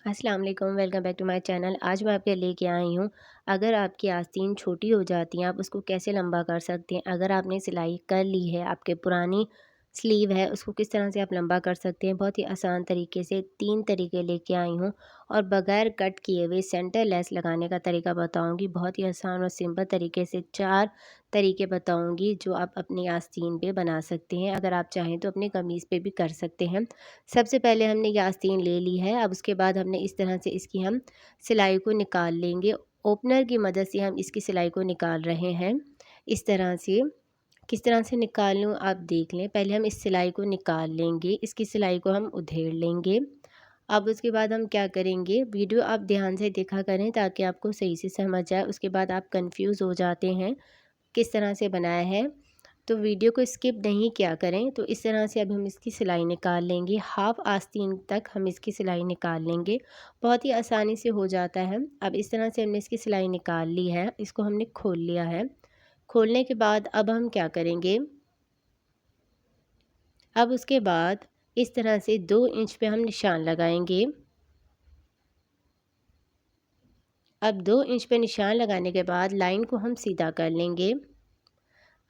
अस्सलाम वालेकुम, welcome back to my channel. आज मैं आपके लेके आई हूँ, अगर आपकी आस्तीन छोटी हो जाती हैं, आप उसको कैसे लंबा कर सकते हैं। अगर आपने सिलाई कर ली है, आपके पुरानी स्लीव है, उसको किस तरह से आप लंबा कर सकते हैं। बहुत ही आसान तरीके से 3 तरीके लेके आई हूँ और बगैर कट किए हुए सेंटर लेस लगाने का तरीका बताऊँगी। बहुत ही आसान और सिंपल तरीके से 4 तरीके बताऊँगी, जो आप अपनी आस्तीन पे बना सकते हैं। अगर आप चाहें तो अपनी कमीज़ पे भी कर सकते हैं। सबसे पहले हमने ये आस्तीन ले ली है। अब उसके बाद हमने इस तरह से इसकी हम सिलाई को निकाल लेंगे। ओपनर की मदद से हम इसकी सिलाई को निकाल रहे हैं। इस तरह से किस तरह से निकाल लूँ आप देख लें। पहले हम इस सिलाई को निकाल लेंगे, इसकी सिलाई को हम उधेड़ लेंगे। अब उसके बाद हम क्या करेंगे, वीडियो आप ध्यान से देखा करें ताकि आपको सही से समझ आए। उसके बाद आप कन्फ्यूज़ हो जाते हैं किस तरह से बनाया है, तो वीडियो को स्किप नहीं किया करें। तो इस तरह से अब हम इसकी सिलाई निकाल लेंगे। हाफ आस्तीन तक हम इसकी सिलाई निकाल लेंगे। बहुत ही आसानी से हो जाता है। अब इस तरह से हमने इसकी सिलाई निकाल ली है, इसको हमने खोल लिया है। खोलने के बाद अब हम क्या करेंगे, अब उसके बाद इस तरह से 2 इंच पे हम निशान लगाएंगे। अब 2 इंच पे निशान लगाने के बाद लाइन को हम सीधा कर लेंगे।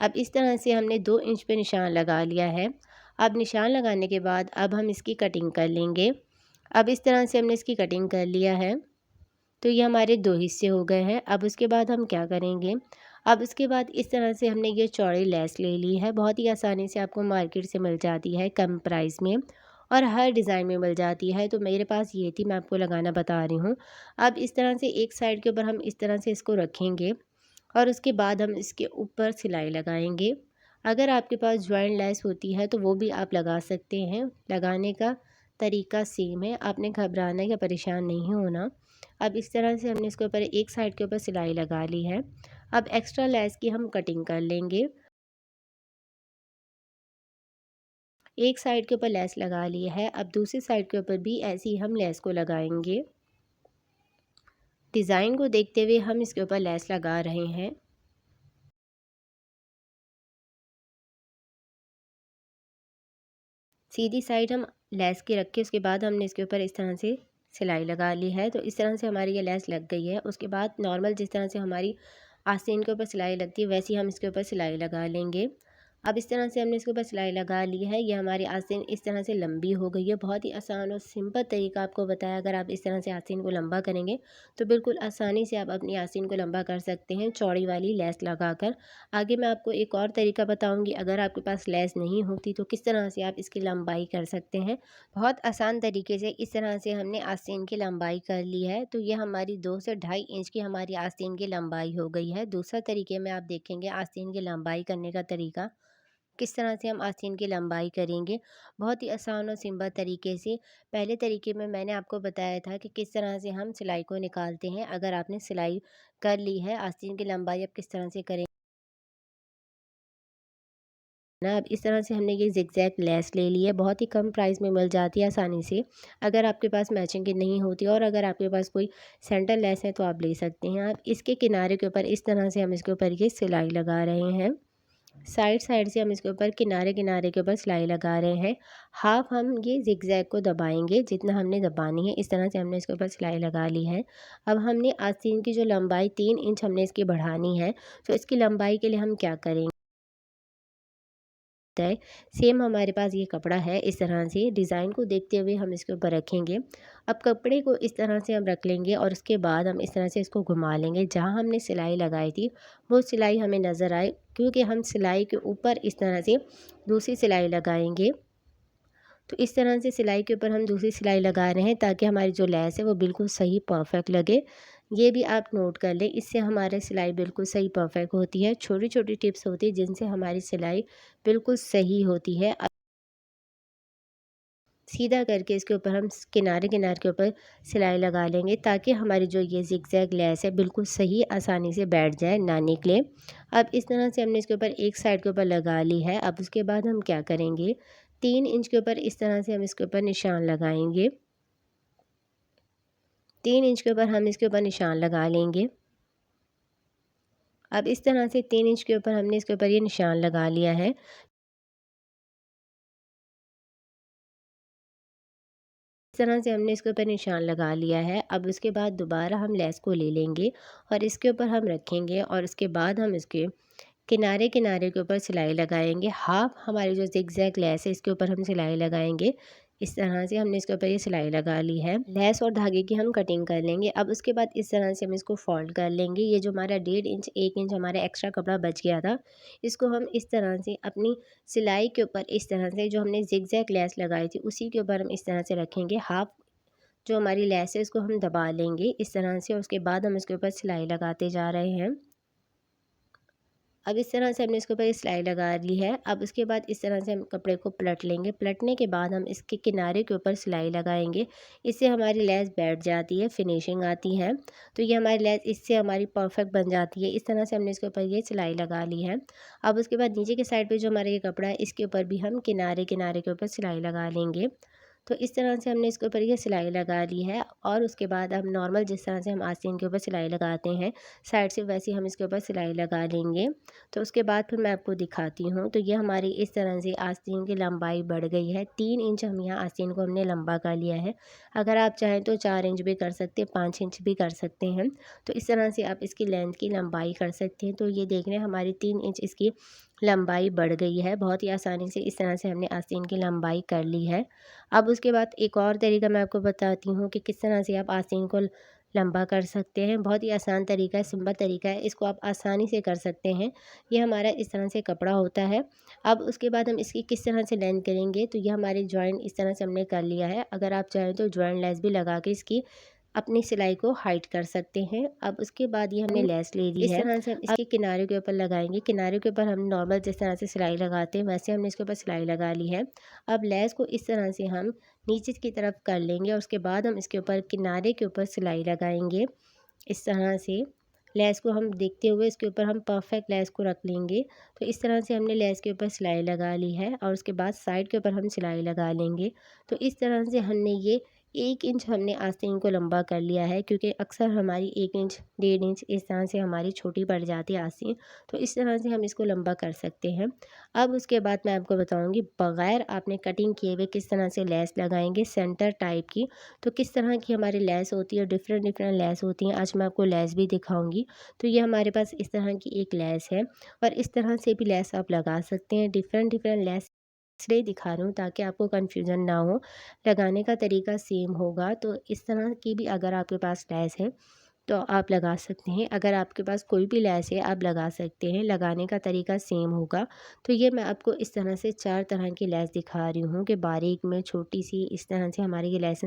अब इस तरह से हमने 2 इंच पे निशान लगा लिया है। अब निशान लगाने के बाद अब हम इसकी कटिंग कर लेंगे। अब इस तरह से हमने इसकी कटिंग कर लिया है। तो ये हमारे 2 हिस्से हो गए हैं। अब उसके बाद हम क्या करेंगे, अब उसके बाद इस तरह से हमने ये चौड़ी लेस ले ली है। बहुत ही आसानी से आपको मार्केट से मिल जाती है कम प्राइस में और हर डिज़ाइन में मिल जाती है। तो मेरे पास ये थी, मैं आपको लगाना बता रही हूँ। अब इस तरह से एक साइड के ऊपर हम इस तरह से इसको रखेंगे और उसके बाद हम इसके ऊपर सिलाई लगाएंगे। अगर आपके पास जॉइंट लेस होती है तो वो भी आप लगा सकते हैं। लगाने का तरीका सेम है, आपने घबराना या परेशान नहीं होना। अब इस तरह से हमने इसके ऊपर एक साइड के ऊपर सिलाई लगा ली है। अब एक्स्ट्रा लेस की हम कटिंग कर लेंगे। एक साइड के ऊपर लेस लगा ली है, अब दूसरी साइड के ऊपर भी ऐसे ही हम लेस को लगाएंगे। डिज़ाइन को देखते हुए हम इसके ऊपर लेस लगा रहे हैं। सीधी साइड हम लेस के रख के उसके बाद हमने इसके ऊपर इस तरह से सिलाई लगा ली है। तो इस तरह से हमारी ये लेस लग गई है। उसके बाद नॉर्मल जिस तरह से हमारी आस्तीन के ऊपर सिलाई लगती है वैसे ही हम इसके ऊपर सिलाई लगा लेंगे। अब इस तरह से हमने इसके ऊपर सिलाई लगा ली है। ये हमारी आस्तीन इस तरह से लंबी हो गई है। बहुत ही आसान और सिंपल तरीका आपको बताया। अगर आप इस तरह से आस्तीन को लंबा करेंगे तो बिल्कुल आसानी से आप अपनी आस्तीन को लंबा कर सकते हैं चौड़ी वाली लेस लगाकर। आगे मैं आपको एक और तरीका बताऊंगी, अगर आपके पास लेस नहीं होती तो किस तरह से आप इसकी लंबाई कर सकते हैं। बहुत आसान तरीके से इस तरह से हमने आस्तीन की लंबाई कर ली है। तो ये हमारी 2 से 2.5 इंच की हमारी आस्तीन की लंबाई हो गई है। दूसरा तरीके में आप देखेंगे आस्तीन की लंबाई करने का तरीका, किस तरह से हम आस्तीन की लंबाई करेंगे। बहुत ही आसान और सिंपल तरीके से। पहले तरीके में मैंने आपको बताया था कि किस तरह से हम सिलाई को निकालते हैं। अगर आपने सिलाई कर ली है, आस्तीन की लंबाई अब किस तरह से करें ना। अब इस तरह से हमने ये ज़िगज़ैग लेस ले ली है। बहुत ही कम प्राइस में मिल जाती है आसानी से। अगर आपके पास मैचिंग की नहीं होती और अगर आपके पास कोई सेंटर लेस है तो आप ले सकते हैं। आप इसके किनारे के ऊपर इस तरह से हम इसके ऊपर ये सिलाई लगा रहे हैं। साइड साइड से हम इसके ऊपर किनारे किनारे के ऊपर सिलाई लगा रहे हैं। हाफ हम ये ज़िगज़ैग को दबाएंगे जितना हमने दबानी है। इस तरह से हमने इसके ऊपर सिलाई लगा ली है। अब हमने आस्तीन की जो लंबाई 3 इंच हमने इसकी बढ़ानी है। तो इसकी लंबाई के लिए हम क्या करेंगे, है सेम हमारे पास ये कपड़ा है। इस तरह से डिज़ाइन को देखते हुए हम इसके ऊपर रखेंगे। अब कपड़े को इस तरह से हम रख लेंगे और उसके बाद हम इस तरह से इसको घुमा लेंगे। जहाँ हमने सिलाई लगाई थी वो सिलाई हमें नज़र आए, क्योंकि हम सिलाई के ऊपर इस तरह से दूसरी सिलाई लगाएंगे। तो इस तरह से सिलाई के ऊपर हम दूसरी सिलाई लगा रहे हैं ताकि हमारी जो लेस है वो बिल्कुल सही परफेक्ट लगे। ये भी आप नोट कर लें, इससे हमारी सिलाई बिल्कुल सही परफेक्ट होती है। छोटी छोटी टिप्स होती है जिनसे हमारी सिलाई बिल्कुल सही होती है। सीधा करके इसके ऊपर हम किनारे किनारे के ऊपर सिलाई लगा लेंगे ताकि हमारी जो ये ज़िगज़ैग लेस है बिल्कुल सही आसानी से बैठ जाए, ना निकले। अब इस तरह से हमने इसके ऊपर एक साइड के ऊपर लगा ली है। अब उसके बाद हम क्या करेंगे, 3 इंच के ऊपर इस तरह से हम इसके ऊपर निशान लगाएंगे। 3 इंच के ऊपर हम इसके ऊपर निशान लगा लेंगे। अब इस तरह से 3 इंच के ऊपर हमने इसके ऊपर ये निशान लगा लिया है। इस तरह से हमने इसके ऊपर निशान लगा लिया है। अब उसके बाद दोबारा हम लेस को ले लेंगे और इसके ऊपर हम रखेंगे और उसके बाद हम इसके किनारे किनारे के ऊपर सिलाई लगाएंगे। हाफ हमारी जो ज़िगज़ैग लेस है इसके ऊपर हम सिलाई लगाएंगे। इस तरह से हमने इसके ऊपर ये सिलाई लगा ली है। लेस और धागे की हम कटिंग कर लेंगे। अब उसके बाद इस तरह से हम इसको फोल्ड कर लेंगे। ये जो हमारा 1.5 इंच 1 इंच हमारा एक्स्ट्रा कपड़ा बच गया था, इसको हम इस तरह से अपनी सिलाई के ऊपर इस तरह से जो हमने ज़िगज़ैग लेस लगाई थी उसी के ऊपर हम इस तरह से रखेंगे। हाफ जो हमारी लेस है इसको हम दबा लेंगे इस तरह से और उसके बाद हम इसके ऊपर सिलाई लगाते जा रहे हैं। अब इस तरह से हमने इसके ऊपर सिलाई लगा ली है। अब उसके बाद इस तरह से हम कपड़े को पलट लेंगे। पलटने के बाद हम इसके किनारे के ऊपर सिलाई लगाएंगे। इससे हमारी लेस बैठ जाती है, फिनिशिंग आती है। तो ये हमारी लेस इससे हमारी परफेक्ट बन जाती है। इस तरह से हमने इसके ऊपर ये सिलाई लगा ली है। अब उसके बाद नीचे के साइड पे जो हमारा ये कपड़ा है इसके ऊपर भी हम किनारे किनारे के ऊपर सिलाई लगा लेंगे। तो इस तरह से हमने इसके ऊपर ये सिलाई लगा ली है और उसके बाद हम नॉर्मल जिस तरह से हम आस्तीन के ऊपर सिलाई लगाते हैं साइड से, वैसे हम इसके ऊपर सिलाई लगा लेंगे। तो उसके बाद फिर मैं आपको दिखाती हूँ। तो ये हमारी इस तरह से आस्तीन की लंबाई बढ़ गई है। 3 इंच हम यहाँ आस्तीन को हमने लंबा कर लिया है। अगर आप चाहें तो 4 इंच भी कर सकते हैं, 5 इंच भी कर सकते हैं। तो इस तरह से आप इसकी लेंथ की लंबाई कर सकते हैं। तो ये देख रहे हैं हमारी 3 इंच इसकी लंबाई बढ़ गई है। बहुत ही आसानी से इस तरह से हमने आस्तीन की लंबाई कर ली है। अब उसके बाद एक और तरीका मैं आपको बताती हूँ कि किस तरह से आप आस्तीन को लंबा कर सकते हैं। बहुत ही आसान तरीका है, सिंपल तरीका है, इसको आप आसानी से कर सकते हैं। ये हमारा इस तरह से कपड़ा होता है। अब उसके बाद हम इसकी किस तरह से लेंथ करेंगे, तो ये हमारी जॉइंट इस तरह से हमने कर लिया है। अगर आप चाहें तो जॉइंट लेस भी लगा के इसकी अपनी सिलाई को हाइट कर सकते हैं। अब उसके बाद ये हमने लेस ले ली है। इस तरह से हम इसके किनारे के ऊपर लगाएंगे। किनारे के ऊपर हम नॉर्मल जिस तरह से सिलाई लगाते हैं वैसे हमने इसके ऊपर सिलाई लगा ली है। अब लेस को इस तरह से हम नीचे की तरफ कर लेंगे और उसके बाद हम इसके ऊपर किनारे के ऊपर सिलाई लगाएंगे। इस तरह से लेस को हम देखते हुए इसके ऊपर हम परफेक्ट लेस को रख लेंगे। तो इस तरह से हमने लेस के ऊपर सिलाई लगा ली है और उसके बाद साइड के ऊपर हम सिलाई लगा लेंगे। तो इस तरह से हमने ये 1 इंच हमने आस्तीन को लंबा कर लिया है, क्योंकि अक्सर हमारी 1 इंच 1.5 इंच इस तरह से हमारी छोटी पड़ जाती है आस्तीन। तो इस तरह से हम इसको लंबा कर सकते हैं। अब उसके बाद मैं आपको बताऊंगी बग़ैर आपने कटिंग किए हुए किस तरह से लेस लगाएंगे सेंटर टाइप की। तो किस तरह की हमारी लेस होती है, डिफरेंट डिफरेंट लेस होती हैं। आज मैं आपको लेस भी दिखाऊंगी। तो ये हमारे पास इस तरह की एक लेस है और इस तरह से भी लेस आप लगा सकते हैं। डिफरेंट डिफरेंट लेस इसलिए दिखा रही हूँ ताकि आपको कन्फ्यूज़न ना हो। लगाने का तरीका सेम होगा। तो इस तरह की भी अगर आपके पास लेस है तो आप लगा सकते हैं। अगर आपके पास कोई भी लेस है आप लगा सकते हैं, लगाने का तरीका सेम होगा। तो ये मैं आपको इस तरह से 4 तरह की लेस दिखा रही हूँ कि बारीक में छोटी सी इस तरह से हमारी ये लेस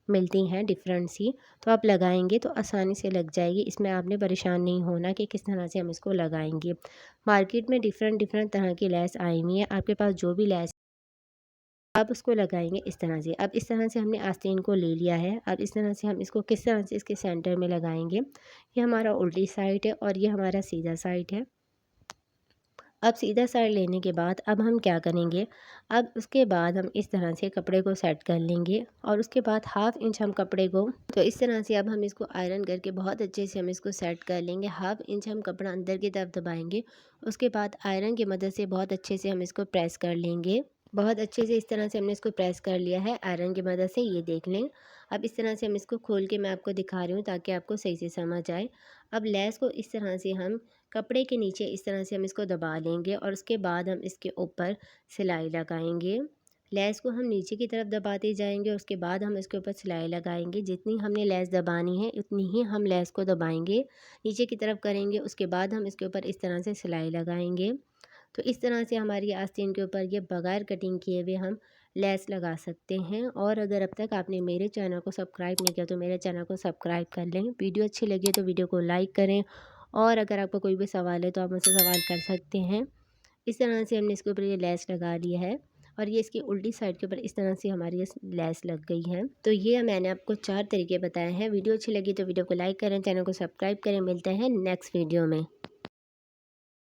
मिलती हैं डिफरेंट सी। तो आप लगाएंगे तो आसानी से लग जाएगी। इसमें आपने परेशान नहीं होना कि किस तरह से हम इसको लगाएंगे। मार्केट में डिफरेंट डिफरेंट तरह की लेस आई हुई है। आपके पास जो भी लेस अब उसको लगाएंगे इस तरह से। अब इस तरह से हमने आस्तीन को ले लिया है। अब इस तरह से हम इसको किस तरह से इसके सेंटर में लगाएंगे। ये हमारा उल्टी साइड है और ये हमारा सीधा साइड है। अब सीधा साइड लेने के बाद अब हम क्या करेंगे, अब उसके बाद हम इस तरह से कपड़े को सेट कर लेंगे और उसके बाद 1/2 इंच हम कपड़े को, तो इस तरह से अब हम इसको आयरन करके बहुत अच्छे से हम इसको सेट कर लेंगे। 1/2 इंच हम कपड़ा अंदर की तरफ दबाएंगे। उसके बाद आयरन की मदद से बहुत अच्छे से हम इसको प्रेस कर लेंगे। बहुत अच्छे से इस तरह से हमने इसको प्रेस कर लिया है आयरन की मदद से, ये देख लें। अब इस तरह से हम इसको खोल के मैं आपको दिखा रही हूँ ताकि आपको सही से समझ आए। अब लेस को इस तरह से हम कपड़े के नीचे इस तरह से हम इसको दबा लेंगे और उसके बाद हम इसके ऊपर सिलाई लगाएंगे। लेस को हम नीचे की तरफ दबाते जाएंगे और उसके बाद हम इसके ऊपर सिलाई लगाएंगे। जितनी हमने लेस दबानी है उतनी ही हम लेस को दबाएंगे, नीचे की तरफ करेंगे। उसके बाद हम इसके ऊपर इस तरह से सिलाई लगाएंगे। तो इस तरह से हमारी आस्तीन के ऊपर ये बगैर कटिंग किए हुए हम लेस लगा सकते हैं। और अगर अब तक आपने मेरे चैनल को सब्सक्राइब नहीं किया तो मेरे चैनल को सब्सक्राइब कर लें। वीडियो अच्छी लगी तो वीडियो को लाइक करें और अगर आपको कोई भी सवाल है तो आप मुझसे सवाल कर सकते हैं। इस तरह से हमने इसके ऊपर ये लेस लगा ली है और ये इसकी उल्टी साइड के ऊपर इस तरह से हमारी ये लेस लग गई है। तो ये मैंने आपको 4 तरीके बताए हैं। वीडियो अच्छी लगी तो वीडियो को लाइक करें, चैनल को सब्सक्राइब करें। मिलते हैं नेक्स्ट वीडियो में।